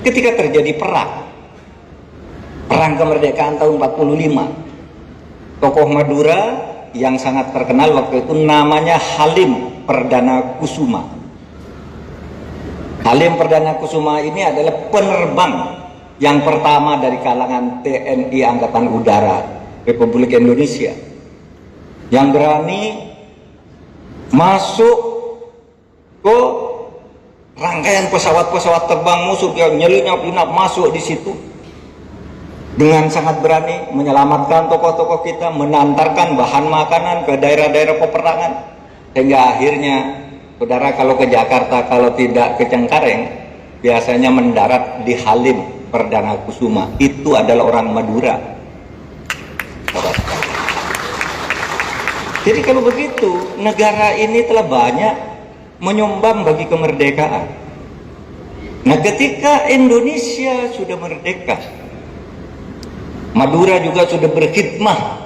ketika terjadi perang kemerdekaan tahun 45, tokoh Madura yang sangat terkenal waktu itu namanya Halim Perdana Kusuma. Halim Perdana Kusuma ini adalah penerbang yang pertama dari kalangan TNI Angkatan Udara Republik Indonesia yang berani masuk ke rangkaian pesawat-pesawat terbang musuh yang nyelinap-nyelinap masuk di situ dengan sangat berani menyelamatkan tokoh-tokoh kita, mengantarkan bahan makanan ke daerah-daerah peperangan, hingga akhirnya saudara kalau ke Jakarta, kalau tidak ke Cengkareng, biasanya mendarat di Halim Perdana Kusuma. Itu adalah orang Madura. Jadi kalau begitu, negara ini telah banyak menyumbang bagi kemerdekaan. Nah, ketika Indonesia sudah merdeka, Madura juga sudah berkhidmah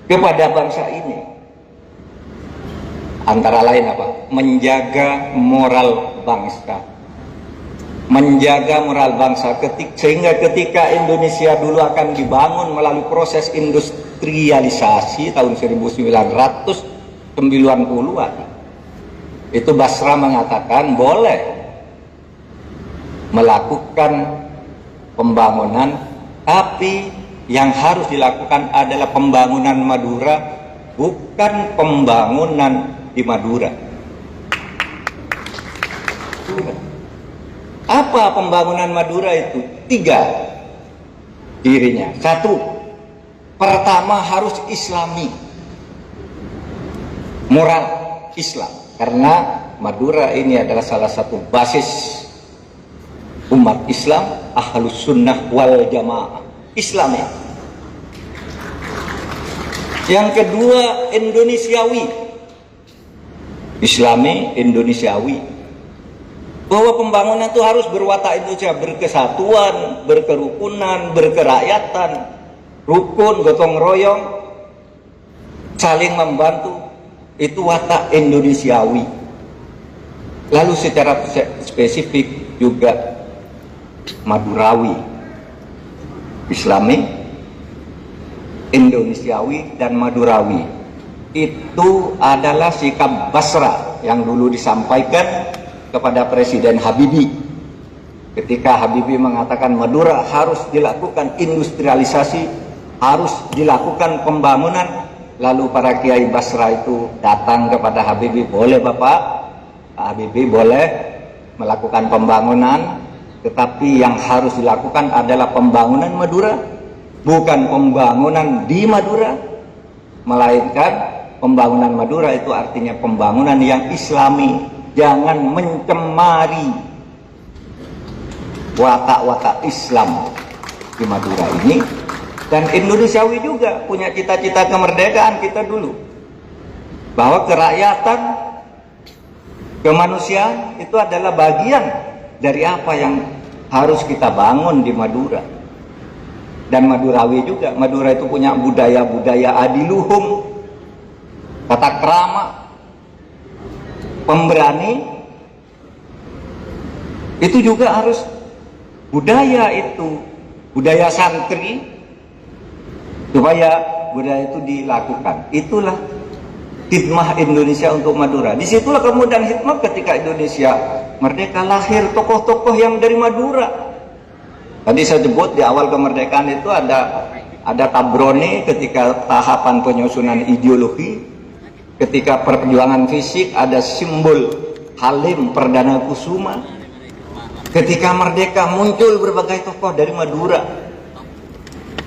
kepada bangsa ini. Antara lain apa? Menjaga moral bangsa. Menjaga moral bangsa sehingga ketika Indonesia dulu akan dibangun melalui proses industrialisasi tahun 1990-an. Itu Basra mengatakan boleh melakukan pembangunan, tapi yang harus dilakukan adalah pembangunan Madura, bukan pembangunan di Madura. Apa pembangunan Madura itu? 3 dirinya. 1, pertama harus Islami, moral Islam, karena Madura ini adalah salah satu basis umat Islam, Ahlus Sunnah wal Jamaah, Islam ya. Yang kedua, Indonesiawi, Islami Indonesiawi, bahwa pembangunan itu harus berwatak Indonesia, berkesatuan, berkerukunan, berkerakyatan, rukun, gotong royong, saling membantu. Itu watak Indonesiawi. Lalu secara spesifik juga Madurawi, Islami, Indonesiawi, dan Madurawi. Itu adalah sikap Basra yang dulu disampaikan kepada Presiden Habibie ketika Habibie mengatakan Madura harus dilakukan industrialisasi, harus dilakukan pembangunan. Lalu para kiai Basra itu datang kepada Habibie, boleh Bapak, Habibie boleh melakukan pembangunan, tetapi yang harus dilakukan adalah pembangunan Madura, bukan pembangunan di Madura, melainkan pembangunan Madura itu artinya pembangunan yang Islami. Jangan mencemari watak-watak Islam di Madura ini. Dan Indonesiawi juga punya cita-cita kemerdekaan kita dulu, bahwa kerakyatan, kemanusiaan itu adalah bagian dari apa yang harus kita bangun di Madura. Dan Madurawi juga, Madura itu punya budaya-budaya adiluhung, tata krama, pemberani. Itu juga harus budaya itu, budaya santri, supaya budaya itu dilakukan. Itulah khidmah Indonesia untuk Madura. Disitulah kemudian khidmah ketika Indonesia merdeka, lahir tokoh-tokoh yang dari Madura. Tadi saya sebut di awal kemerdekaan itu ada Tabroni ketika tahapan penyusunan ideologi. Ketika perjuangan fisik ada simbol Halim Perdana Kusuma. Ketika merdeka muncul berbagai tokoh dari Madura.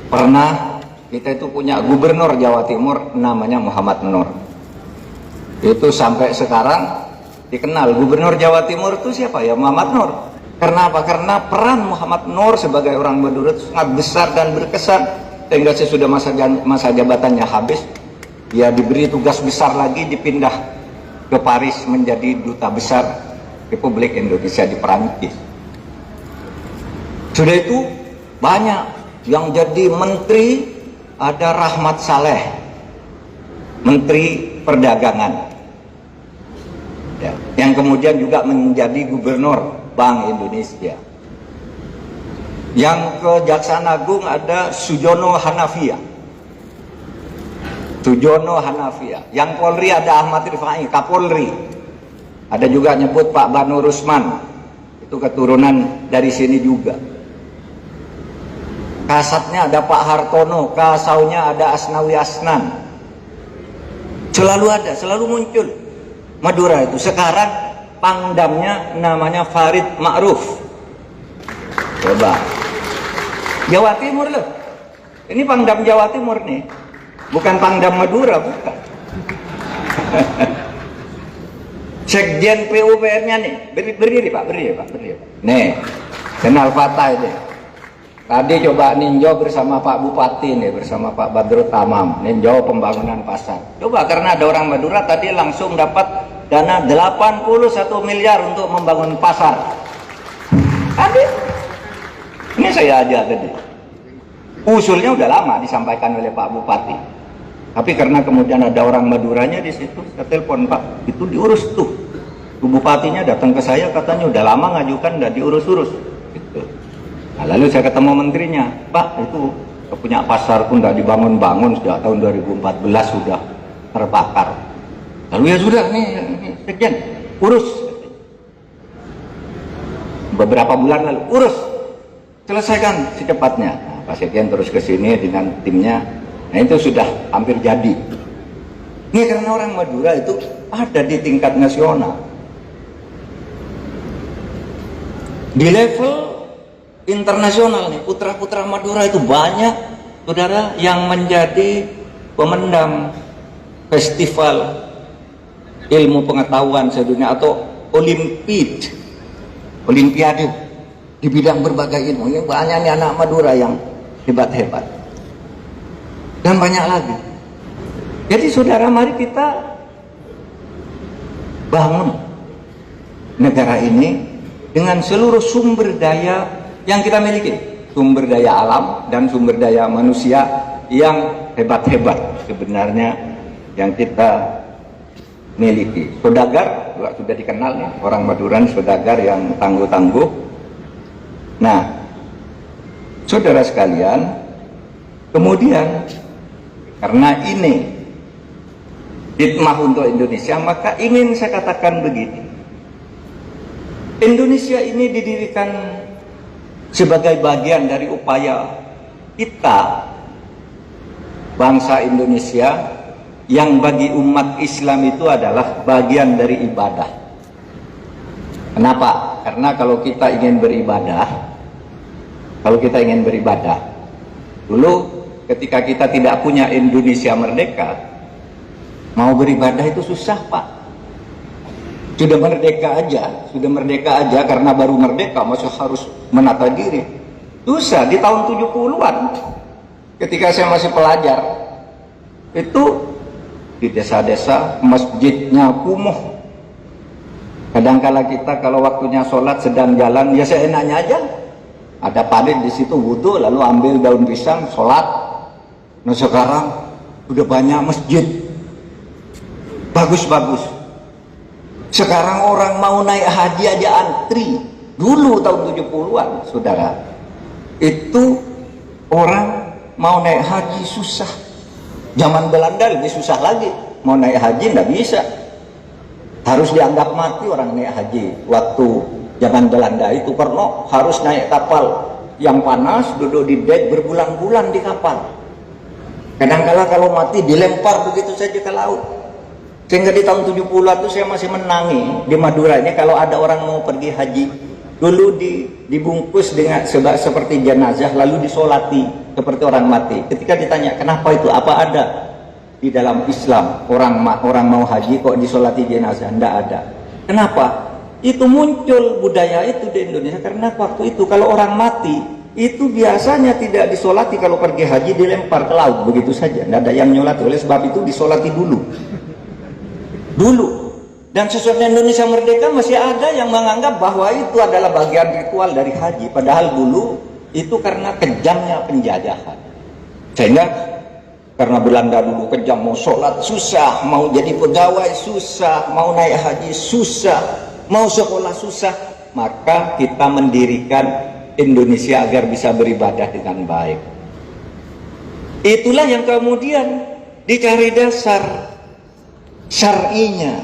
Pernah kita itu punya gubernur Jawa Timur namanya Muhammad Nur. Itu sampai sekarang dikenal gubernur Jawa Timur itu siapa ya? Muhammad Nur. Karena apa? Karena peran Muhammad Nur sebagai orang Madura itu sangat besar dan berkesan, sehingga sesudah masa jabatannya habis, dia diberi tugas besar lagi, dipindah ke Paris menjadi duta besar Republik Indonesia di Perancis. Sudah itu banyak yang jadi menteri. Ada Rahmat Saleh, Menteri Perdagangan, ya, yang kemudian juga menjadi Gubernur Bank Indonesia. Yang Kejaksaan Agung ada Sujono Hanafia. Sujono Hanafia. Yang Polri ada Ahmad Rifai, Kapolri. Ada juga nyebut Pak Banu Rusman, itu keturunan dari sini juga. Kasatnya ada Pak Hartono, Kasaunya ada Asnawi Asnan. Selalu ada, selalu muncul Madura itu. Sekarang pangdamnya namanya Farid Ma'ruf. Coba Jawa Timur loh. Ini pangdam Jawa Timur nih. Bukan pangdam Madura, bukan. Sekjen PUPR-nya nih. Berdiri Pak, berdiri Pak. Nih, kenal Fatah ini. Tadi coba ninjau bersama Pak Bupati nih, bersama Pak Badrut Tamam. Ninjau pembangunan pasar. Coba karena ada orang Madura tadi langsung dapat dana 81 miliar untuk membangun pasar. Tadi. Ini saya aja tadi. Usulnya udah lama disampaikan oleh Pak Bupati. Tapi karena kemudian ada orang Maduranya di situ, saya telepon Pak, itu diurus tuh. Bupatinya datang ke saya katanya udah lama ngajukan, udah diurus-urus. Gitu. Nah, lalu saya ketemu menterinya, Pak itu punya pasar pun udah dibangun-bangun sejak tahun 2014 sudah terbakar. Lalu ya sudah nih Sekjen urus. Beberapa bulan lalu urus. Selesaikan secepatnya. Nah, Pak Sekjen terus ke sini dengan timnya. Nah itu sudah hampir jadi. Ini karena orang Madura itu ada di tingkat nasional. Di level internasional nih, putra-putra Madura itu banyak, saudara, yang menjadi pemendam festival ilmu pengetahuan sedunia atau olimpiade di bidang berbagai ilmu. Yang banyak nih anak Madura yang hebat-hebat. Dan banyak lagi. Jadi saudara, mari kita bangun negara ini dengan seluruh sumber daya yang kita miliki. Sumber daya alam dan sumber daya manusia yang hebat-hebat sebenarnya yang kita miliki. Saudagar juga sudah dikenal nih, orang Madura saudagar yang tangguh-tangguh. Nah, saudara sekalian, kemudian karena ini hikmah untuk Indonesia, maka ingin saya katakan begini. Indonesia ini didirikan sebagai bagian dari upaya kita, bangsa Indonesia, yang bagi umat Islam itu adalah bagian dari ibadah. Kenapa? Karena kalau kita ingin beribadah, dulu ketika kita tidak punya Indonesia merdeka, mau beribadah itu susah Pak. Sudah merdeka aja karena baru merdeka masih harus menata diri. Susah. Di tahun 70-an ketika saya masih pelajar, itu di desa-desa masjidnya kumuh. Kadangkala kita kalau waktunya sholat sedang jalan, ya seenaknya aja. Ada parit di situ wudhu, lalu ambil daun pisang, sholat. Nah sekarang udah banyak masjid bagus-bagus. Sekarang orang mau naik haji aja antri. Dulu tahun 70-an saudara, itu orang mau naik haji susah. Zaman Belanda lebih susah lagi, mau naik haji nggak bisa, harus dianggap mati orang naik haji. Waktu zaman Belanda itu karena harus naik kapal yang panas, duduk di dek berbulan-bulan di kapal. Kadang-kala kalau mati dilempar begitu saja ke laut. Sehingga di tahun 70-an itu saya masih menangi di Madura ini kalau ada orang mau pergi haji, dulu dibungkus dengan seperti jenazah lalu disolati seperti orang mati. Ketika ditanya kenapa itu, apa ada di dalam Islam orang mau haji kok disolati jenazah? Tidak ada. Kenapa? Itu muncul budaya itu di Indonesia karena waktu itu kalau orang mati itu biasanya tidak disolati, kalau pergi haji dilempar ke laut begitu saja, tidak ada yang nyolati. Oleh sebab itu disolati dulu. Dan sesudah Indonesia merdeka masih ada yang menganggap bahwa itu adalah bagian ritual dari haji, padahal dulu itu karena kejamnya penjajahan. Sehingga karena Belanda dulu kejam, mau sholat susah, mau jadi pegawai susah, mau naik haji susah, mau sekolah susah, maka kita mendirikan Indonesia agar bisa beribadah dengan baik. Itulah yang kemudian dicari dasar syar'inya.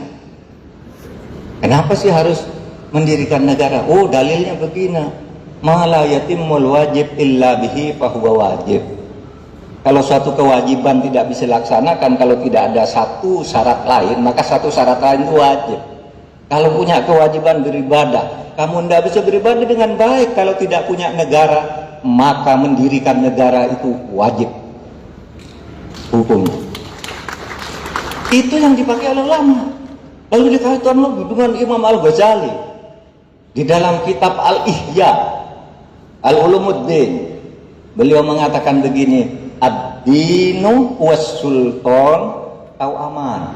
Kenapa sih harus mendirikan negara? Oh, dalilnya begini. Ma la yatimmul wajib illa bihi fahuwa wajib. Kalau suatu kewajiban tidak bisa dilaksanakan kalau tidak ada satu syarat lain, maka satu syarat lain itu wajib. Kalau punya kewajiban beribadah, kamu tidak bisa beribadah dengan baik kalau tidak punya negara, maka mendirikan negara itu wajib hukum. Itu yang dipakai oleh ulama. Lalu dikaitkan lagi dengan Imam Al-Ghazali di dalam kitab Al-Ihya Al-Ulumuddin. Beliau mengatakan begini, ad-dinu was-sultan au aman.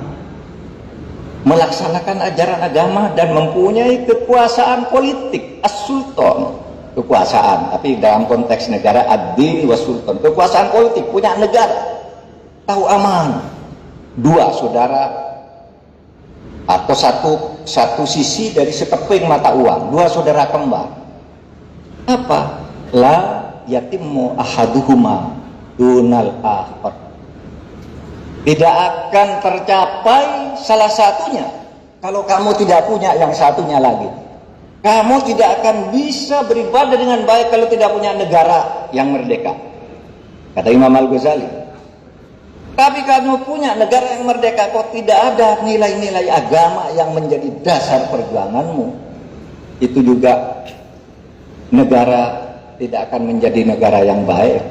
Melaksanakan ajaran agama dan mempunyai kekuasaan politik, as-sultan, kekuasaan, tapi dalam konteks negara, ad-din was-sultan, kekuasaan politik, punya negara, tahu aman, dua saudara atau satu sisi dari sekeping mata uang, dua saudara kembar. Apa? La yatimmu ahaduhuma dunal akhar. Tidak akan tercapai salah satunya kalau kamu tidak punya yang satunya lagi. Kamu tidak akan bisa beribadah dengan baik kalau tidak punya negara yang merdeka, kata Imam Al-Ghazali. Tapi kamu punya negara yang merdeka, kok tidak ada nilai-nilai agama yang menjadi dasar perjuanganmu, itu juga negara tidak akan menjadi negara yang baik.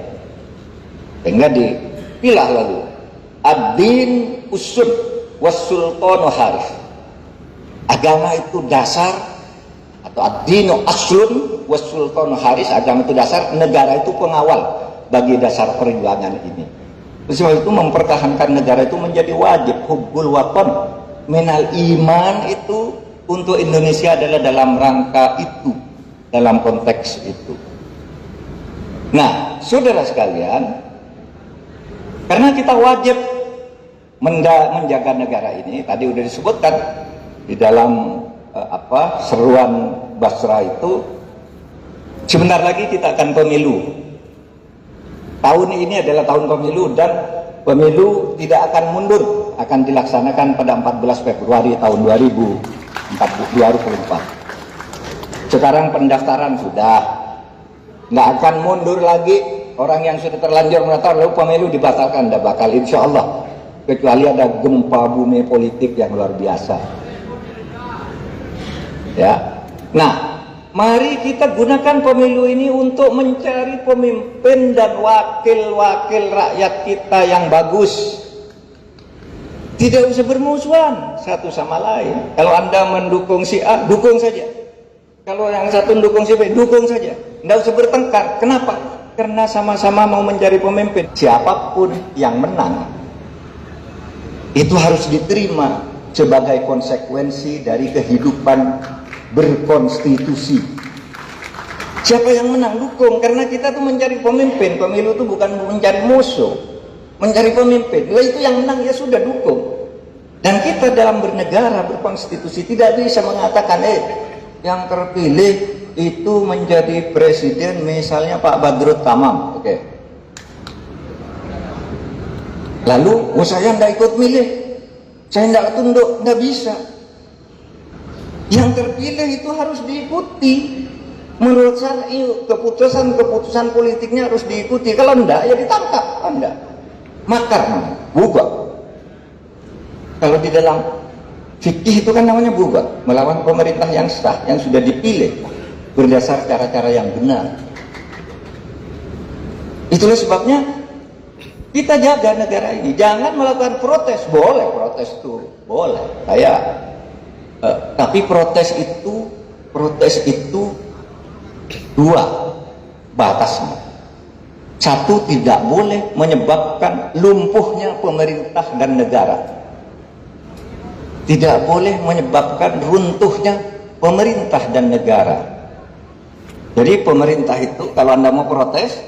Sehingga dipilah lalu ad-din usul was-sultanu harif. Agama itu dasar, atau ad-dinu aslun was-sultanu haris. Agama itu dasar, negara itu pengawal bagi dasar perjuangan ini. Sebab itu mempertahankan negara itu menjadi wajib. Hubbul watan minal iman, itu untuk Indonesia adalah dalam rangka itu, dalam konteks itu. Nah, saudara sekalian, karena kita wajib menjaga negara ini, tadi sudah disebutkan di dalam seruan Basra itu, sebentar lagi kita akan pemilu. Tahun ini adalah tahun pemilu, dan pemilu tidak akan mundur, akan dilaksanakan pada 14 Februari tahun 2024. Sekarang pendaftaran sudah, nggak akan mundur lagi. Orang yang sudah terlanjur mendaftar lalu pemilu dibatalkan, tidak bakal, insya Allah, kecuali ada gempa bumi politik yang luar biasa. Ya, nah, mari kita gunakan pemilu ini untuk mencari pemimpin dan wakil-wakil rakyat kita yang bagus. Tidak usah bermusuhan satu sama lain. Kalau Anda mendukung si A, dukung saja. Kalau yang satu mendukung si B, dukung saja. Tidak usah bertengkar. Kenapa? Karena sama-sama mau mencari pemimpin. Siapapun yang menang, itu harus diterima sebagai konsekuensi dari kehidupan berkonstitusi. Siapa yang menang, dukung. Karena kita tuh mencari pemimpin. Pemilu itu bukan mencari musuh, mencari pemimpin. Lah itu yang menang, ya sudah, dukung. Dan kita dalam bernegara, berkonstitusi, tidak bisa mengatakan yang terpilih itu menjadi presiden misalnya Pak Badrut Tamam, oke. Lalu saya tidak ikut milih, saya tidak tunduk, tidak bisa. Yang terpilih itu harus diikuti. Menurut saya keputusan politiknya harus diikuti. Kalau enggak, ya ditangkap. Anda makar, bubar. Kalau di dalam fikih itu kan namanya bubar, melawan pemerintah yang sah, yang sudah dipilih berdasar cara-cara yang benar. Itulah sebabnya kita jaga negara ini. Jangan melakukan protes. Boleh protes itu, boleh. Tapi protes itu dua batasnya. Satu, tidak boleh menyebabkan lumpuhnya pemerintah dan negara. Tidak boleh menyebabkan runtuhnya pemerintah dan negara. Jadi pemerintah itu, kalau Anda mau protes,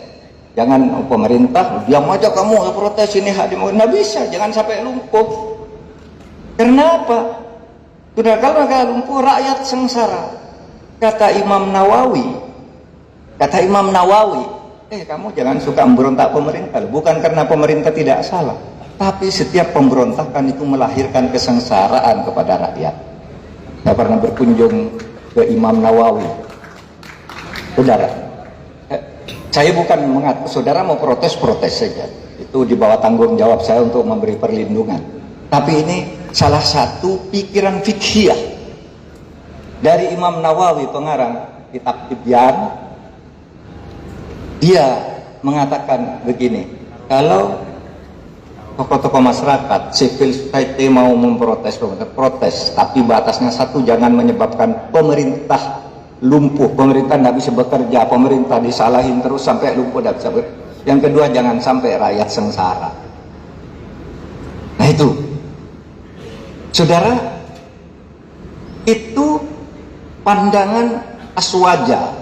jangan pemerintah diam aja, kamu protes ini hak demokrasi. Nggak bisa, jangan sampai lumpuh. Karena apa? Sudah, kalau lumpuh rakyat sengsara. Kata Imam Nawawi, Kata Imam Nawawi, kamu jangan suka memberontak pemerintah, bukan karena pemerintah tidak salah, tapi setiap pemberontakan itu melahirkan kesengsaraan kepada rakyat. Saya pernah berkunjung ke Imam Nawawi. Saudara, saya bukan mengatur, saudara mau protes saja, itu di bawah tanggung jawab saya untuk memberi perlindungan. Tapi ini salah satu pikiran fikhiyah dari Imam Nawawi, pengarang kitab Tibyan. Dia mengatakan begini, kalau tokoh-tokoh masyarakat, civil society mau memprotes, protes, tapi batasnya satu, jangan menyebabkan pemerintah lumpuh, pemerintah tidak bisa bekerja, pemerintah disalahin terus sampai lumpuh tidak bisa bekerja. Yang kedua, jangan sampai rakyat sengsara. Nah itu, saudara, itu pandangan aswaja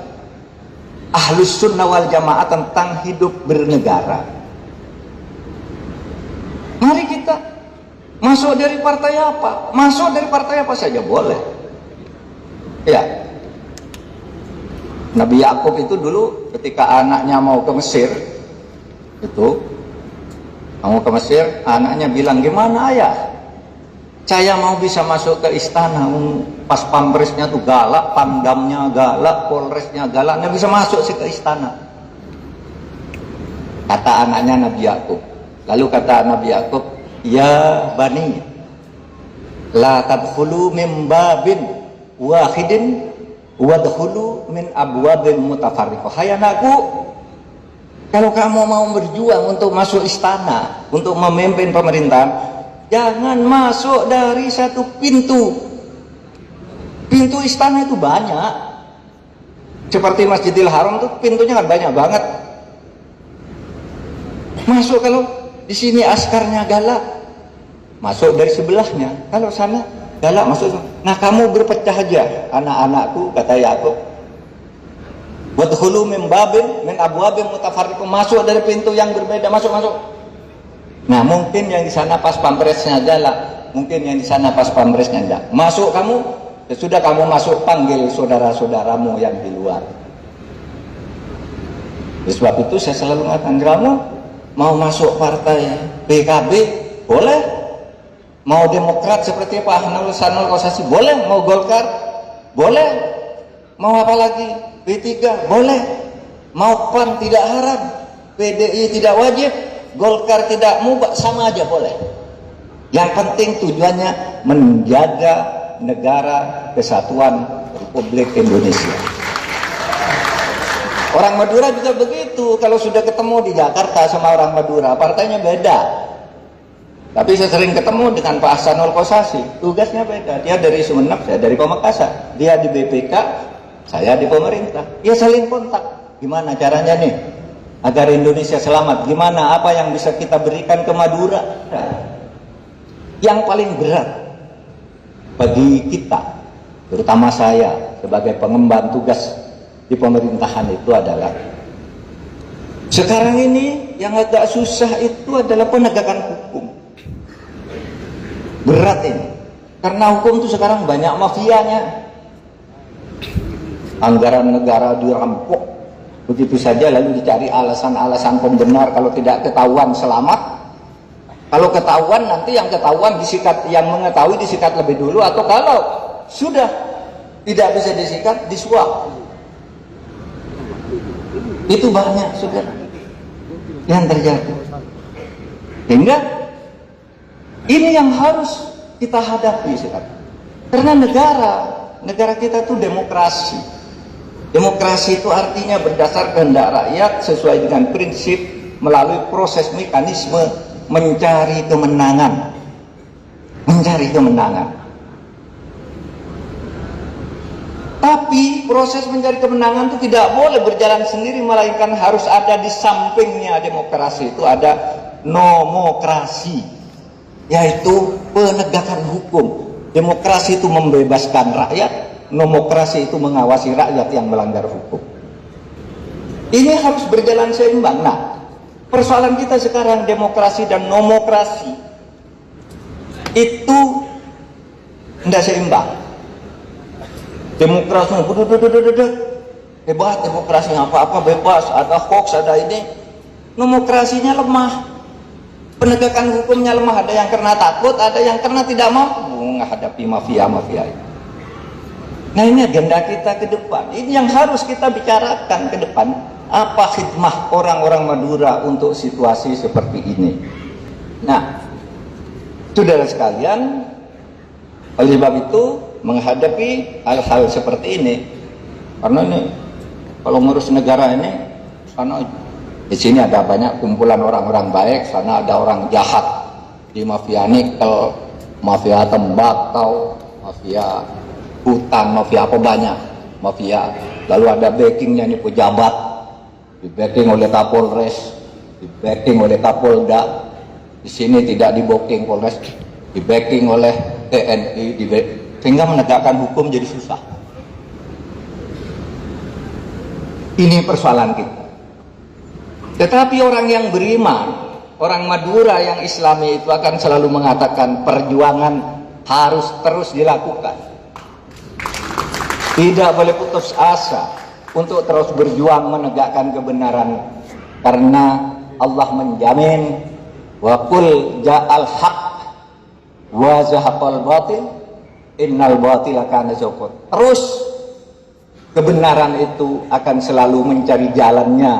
Ahlus Sunnah wal Jamaah tentang hidup bernegara. Mari kita masuk dari partai apa? Masuk dari partai apa saja boleh. Ya, Nabi Yakub itu dulu ketika anaknya mau ke Mesir, anaknya bilang, gimana ayah? Saya mau bisa masuk ke istana, pas pamresnya tuh galak, pangdamnya galak, polresnya galak, nggak bisa masuk sih ke istana. Kata anaknya Nabi Yakub. Lalu kata Nabi Yakub, ya bani, la tadkhulu min babin wahidin wadkhulu min abwabin mutafarriqah. Hai anakku, kalau kamu mau berjuang untuk masuk istana, untuk memimpin pemerintahan, jangan masuk dari satu pintu. Pintu istana itu banyak. Seperti Masjidil Haram itu pintunya kan banyak banget. Masuk kalau di sini askarnya galak, masuk dari sebelahnya. Kalau sana galak, masuk. Nah kamu berpecah aja, anak-anakku, kata Yakub. Wadkhulu min babin min abwabin mutafarriqah, masuk dari pintu yang berbeda, masuk. Nah mungkin yang di sana pas pampresnya galak, mungkin yang di sana pas pampresnya enggak. Masuk kamu, sudah kamu masuk, panggil saudara-saudaramu yang di luar. Sebab itu saya selalu mengatakan, kamu mau masuk partai PKB boleh, mau Demokrat seperti Pak Sanul Kossasi boleh, mau Golkar boleh, mau apa lagi P3 boleh, mau PAN tidak haram, PDI tidak wajib, Golkar tidak mubah, sama aja boleh. Yang penting tujuannya menjaga negara kesatuan Republik Indonesia. Orang Madura juga begitu, kalau sudah ketemu di Jakarta sama orang Madura, partainya beda. Tapi saya sering ketemu dengan Pak Sanul Kossasi, tugasnya beda. Dia dari Sumeneb, saya dari Pamekasan. Dia di BPK, saya di pemerintah. Ya saling kontak. Gimana caranya nih agar Indonesia selamat? Gimana, apa yang bisa kita berikan ke Madura? Yang paling berat bagi kita, terutama saya sebagai pengemban tugas di pemerintahan, itu adalah sekarang ini yang agak susah itu adalah penegakan hukum. Berat ini, karena hukum itu sekarang banyak mafianya. Anggaran negara dirampok begitu saja, lalu dicari alasan-alasan pembenar. Kalau tidak ketahuan selamat, kalau ketahuan nanti yang ketahuan disikat, yang mengetahui disikat lebih dulu, atau kalau sudah tidak bisa disikat, disuap. Itu banyak saudara yang terjadi. Sehingga ini yang harus kita hadapi sekarang. Karena negara kita itu demokrasi. Demokrasi itu artinya berdasar kehendak rakyat sesuai dengan prinsip melalui proses mekanisme mencari kemenangan. Mencari kemenangan. Tapi proses mencari kemenangan itu tidak boleh berjalan sendiri, melainkan harus ada di sampingnya demokrasi itu ada nomokrasi, yaitu penegakan hukum. Demokrasi itu membebaskan rakyat, nomokrasi itu mengawasi rakyat yang melanggar hukum. Ini harus berjalan seimbang. Nah, persoalan kita sekarang demokrasi dan nomokrasi itu tidak seimbang. Demokrasi hebat demokrasi, apa-apa bebas, ada hoax, ada ini. Demokrasinya lemah, penegakan hukumnya lemah. Ada yang karena takut, ada yang karena tidak mampu menghadapi mafia-mafia itu. Nah, ini agenda kita ke depan. Ini yang harus kita bicarakan ke depan. Apa khidmah orang-orang Madura untuk situasi seperti ini? Nah, saudara sekalian, oleh sebab itu menghadapi hal-hal seperti ini, karena ini kalau ngurus negara ini, sana di sini ada banyak kumpulan orang-orang baik, sana ada orang jahat, di mafia nikel, mafia tembakau, mafia hutan, mafia apa banyak mafia. Lalu ada backingnya nih pejabat, di backing oleh Kapolres, di backing oleh Kapolda. Di sini tidak di backing Polres, di backing oleh TNI, sehingga menegakkan hukum jadi susah. Ini persoalan kita. Tetapi orang yang beriman, orang Madura yang Islami itu akan selalu mengatakan perjuangan harus terus dilakukan. Tidak boleh putus asa untuk terus berjuang menegakkan kebenaran, karena Allah menjamin wa qul ja'al haq wa zahaqal batil innal batila kana zahuqa. Terus kebenaran itu akan selalu mencari jalannya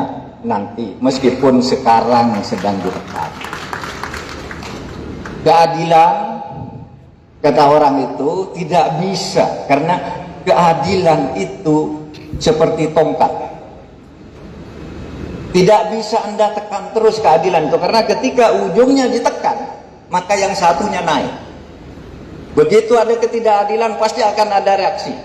nanti, meskipun sekarang sedang direkam. Keadilan, kata orang itu, tidak bisa, karena keadilan itu seperti tongkat. Tidak bisa Anda tekan terus keadilan itu, karena ketika ujungnya ditekan, maka yang satunya naik. Begitu ada ketidakadilan, pasti akan ada reaksi.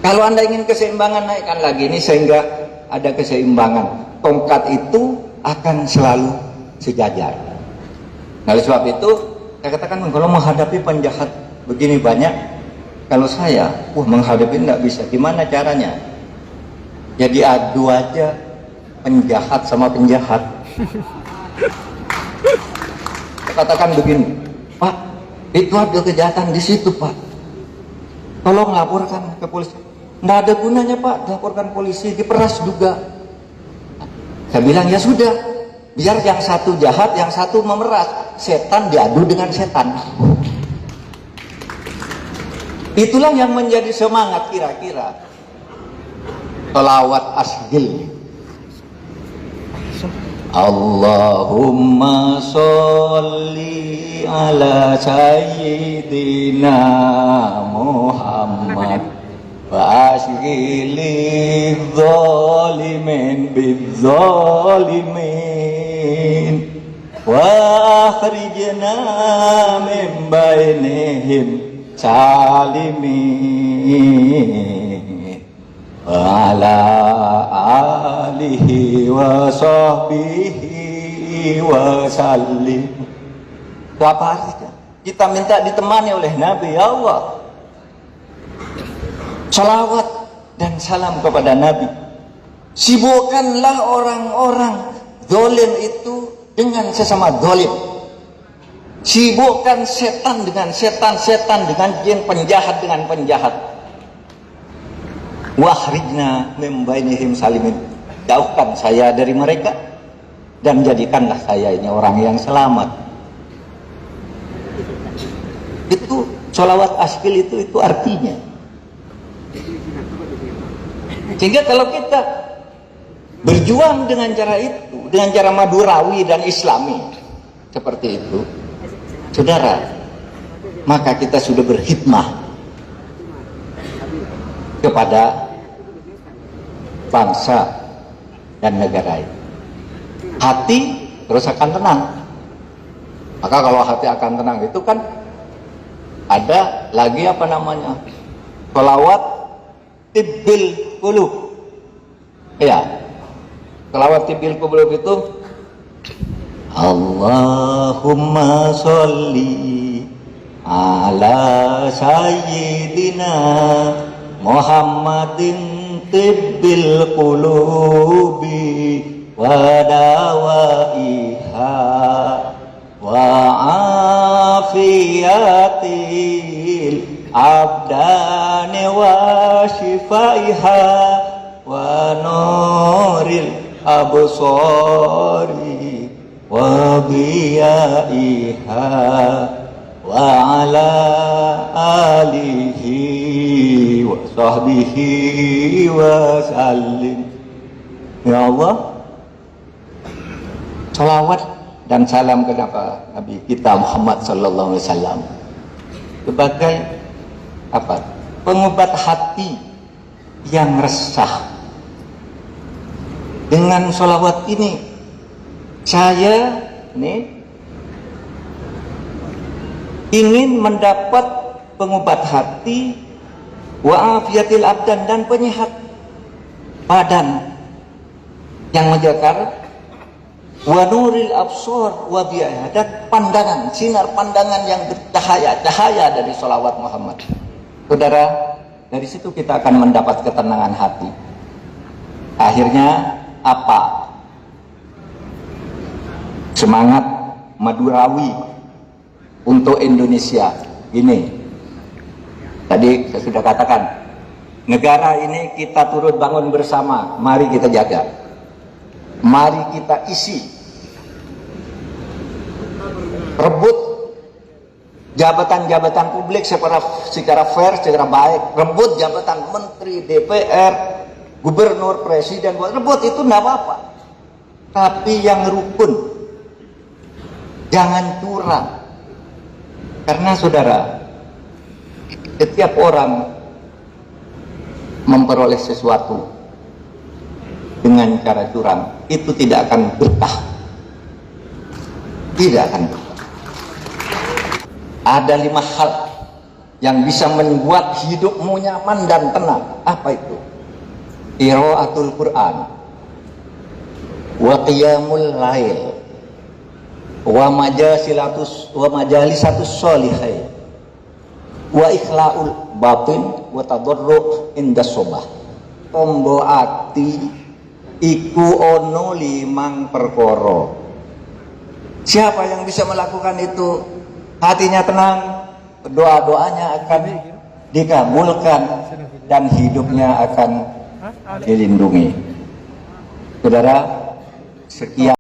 Kalau Anda ingin keseimbangan, naikkan lagi ini sehingga ada keseimbangan. Tongkat itu akan selalu sejajar. Nah, oleh sebab itu saya katakan, kalau menghadapi penjahat begini banyak, kalau saya menghadapi tidak bisa. Gimana caranya? Jadi adu aja penjahat sama penjahat. Saya katakan begini, Pak, itu ada kejahatan di situ, Pak, tolong laporkan ke polisi. Nggak ada gunanya, Pak, laporkan polisi, diperas juga. Saya bilang, ya sudah, biar yang satu jahat, yang satu memeras. Setan diadu dengan setan. Itulah yang menjadi semangat kira-kira. Sholawat asgil. Allahumma sholli ala sayyidina Muhammad wa ashghili dhalimin bidzalimin wa akhrijna min bainihim salimin wa ala alihi wa sahbihi wa sallim. Berapa hari kita minta ditemani oleh Nabi Allah, salawat dan salam kepada Nabi. Sibukkanlah orang-orang zalim itu dengan sesama zalim. Sibukkan setan dengan setan, setan dengan jin, penjahat dengan penjahat. Wahrijna min bainihim salimin. Jauhkan saya dari mereka dan jadikanlah saya ini orang yang selamat. Itu sholawat asgil itu artinya. Sehingga kalau kita berjuang dengan cara itu, dengan cara Madurawi dan Islami seperti itu, saudara, maka kita sudah berkhidmah kepada bangsa dan negara ini. Hati terus akan tenang. Maka kalau hati akan tenang itu kan ada lagi apa namanya, sholawat tibbil qulub. Ya, sholawat tibbil qulub itu Allahumma sholli ala sayyidina Muhammadin tibbil qulubi wa dawaiha wa afiyatil abdani wa shifaiha nuril absari wa biyaiha wa ala alihi wa sahbihi wa sallim. Ya Allah, salawat dan salam kepada Nabi kita Muhammad sallallahu alaihi wasallam sebagai apa? Pengobat hati yang resah. Dengan salawat ini saya ingin mendapat pengobat hati wa afiyatil abdan dan penyehat badan yang menjaga wa nuril absor wa biaya dan pandangan, sinar pandangan yang bercahaya, cahaya dari sholawat Muhammad. Saudara, dari situ kita akan mendapat ketenangan hati. Akhirnya apa? Semangat Madurawi untuk Indonesia. Ini tadi saya sudah katakan, negara ini kita turut bangun bersama. Mari kita jaga. Mari kita isi, rebut jabatan-jabatan publik secara fair, secara baik. Rebut jabatan menteri, DPR, gubernur, presiden, rebut itu tidak apa-apa. Tapi yang rukun, jangan curang. Karena saudara, setiap orang memperoleh sesuatu dengan cara curang itu tidak akan berkah, tidak akan berkah. Ada 5 hal yang bisa membuat hidupmu nyaman dan tenang. Apa itu? Qiraatul Quran, wa qiyamul lail, wa majalisatus sholihin, wa ikhlaul batin, wa tadarru indas sobah. Tombo ati iku ono 5 perkara. Siapa yang bisa melakukan itu, hatinya tenang, doa-doanya akan dikabulkan dan hidupnya akan dilindungi. Saudara, sekian.